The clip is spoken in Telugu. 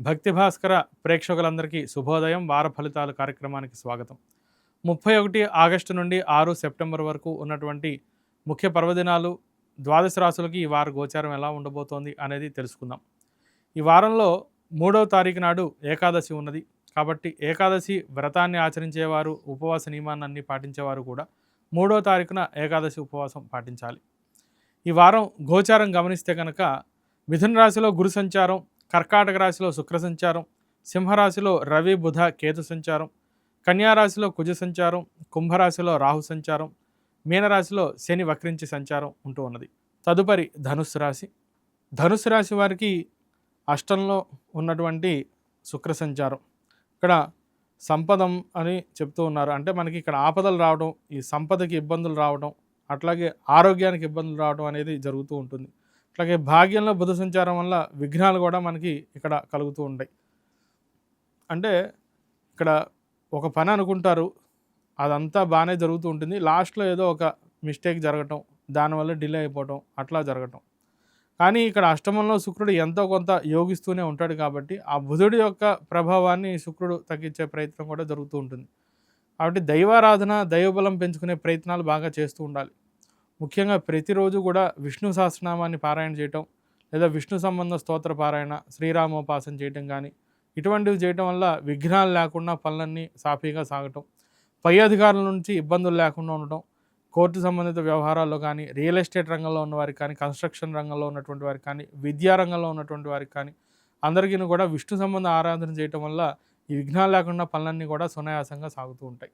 భక్తి భాస్కర ప్రేక్షకులందరికీ శుభోదయం. వార ఫలితాలు కార్యక్రమానికి స్వాగతం. 31 ఆగస్టు నుండి 6 సెప్టెంబర్ వరకు ఉన్నటువంటి ముఖ్య పర్వదినాలు, ద్వాదశ రాశులకి ఈ వార గోచారం ఎలా ఉండబోతోంది అనేది తెలుసుకుందాం. ఈ వారంలో 3వ తారీఖు నాడు ఏకాదశి ఉన్నది. కాబట్టి ఏకాదశి వ్రతాన్ని ఆచరించేవారు, ఉపవాస నియమాన్ని పాటించేవారు కూడా 3వ తారీఖున ఏకాదశి ఉపవాసం పాటించాలి. ఈ వారం గోచారం గమనిస్తే కనుక మిథున రాశిలో గురు సంచారం, కర్కాటక రాశిలో శుక్ర సంచారం, సింహరాశిలో రవి బుధ కేతు సంచారం, కన్యారాశిలో కుజ సంచారం, కుంభరాశిలో రాహు సంచారం, మీనరాశిలో శని వక్రించి సంచారం ఉంటూ ఉన్నది. తదుపరి ధనుస్సు రాశి. ధనుస్సు రాశి వారికి అష్టంలో ఉన్నటువంటి శుక్ర సంచారం ఇక్కడ సంపదం అని చెప్తూ ఉన్నారు. అంటే మనకి ఇక్కడ ఆపదలు రావడం, ఈ సంపదకి ఇబ్బందులు రావడం, అట్లాగే ఆరోగ్యానికి ఇబ్బందులు రావడం అనేది జరుగుతూ ఉంటుంది. అట్లాగే భాగ్యంలో బుధ సంచారం వల్ల విఘ్నాలు కూడా మనకి ఇక్కడ కలుగుతూ ఉంటాయి. అంటే ఇక్కడ ఒక పని అనుకుంటారు, అదంతా బాగానే జరుగుతూ ఉంటుంది, లాస్ట్లో ఏదో ఒక మిస్టేక్ జరగటం, దానివల్ల డిలే అయిపోవటం, అట్లా జరగటం. కానీ ఇక్కడ అష్టమంలో శుక్రుడు ఎంతో కొంత యోగిస్తూనే ఉంటాడు కాబట్టి ఆ బుధుడి యొక్క ప్రభావాన్ని శుక్రుడు తగ్గించే ప్రయత్నం కూడా జరుగుతూ ఉంటుంది. కాబట్టి దైవారాధన, దైవబలం పెంచుకునే ప్రయత్నాలు బాగా చేస్తూ ఉండాలి. ముఖ్యంగా ప్రతిరోజు కూడా విష్ణు సహస్రనామాన్ని పారాయణ చేయటం, లేదా విష్ణు సంబంధ స్తోత్ర పారాయణ, శ్రీరామోపాసన చేయటం కానీ ఇటువంటివి చేయటం వల్ల విఘ్నాలు లేకుండా పనులన్నీ సాఫీగా సాగటం, పై అధికారుల నుంచి ఇబ్బందులు లేకుండా ఉండటం, కోర్టు సంబంధిత వ్యవహారాల్లో కానీ, రియల్ ఎస్టేట్ రంగంలో ఉన్నవారికి కానీ, కన్స్ట్రక్షన్ రంగంలో ఉన్నటువంటి వారికి కానీ, విద్యా రంగంలో ఉన్నటువంటి వారికి కానీ అందరికీ కూడా విష్ణు సంబంధ ఆరాధన చేయటం వల్ల ఈ విఘ్నాలు లేకుండా పనులన్నీ కూడా సునాయాసంగా సాగుతూ ఉంటాయి.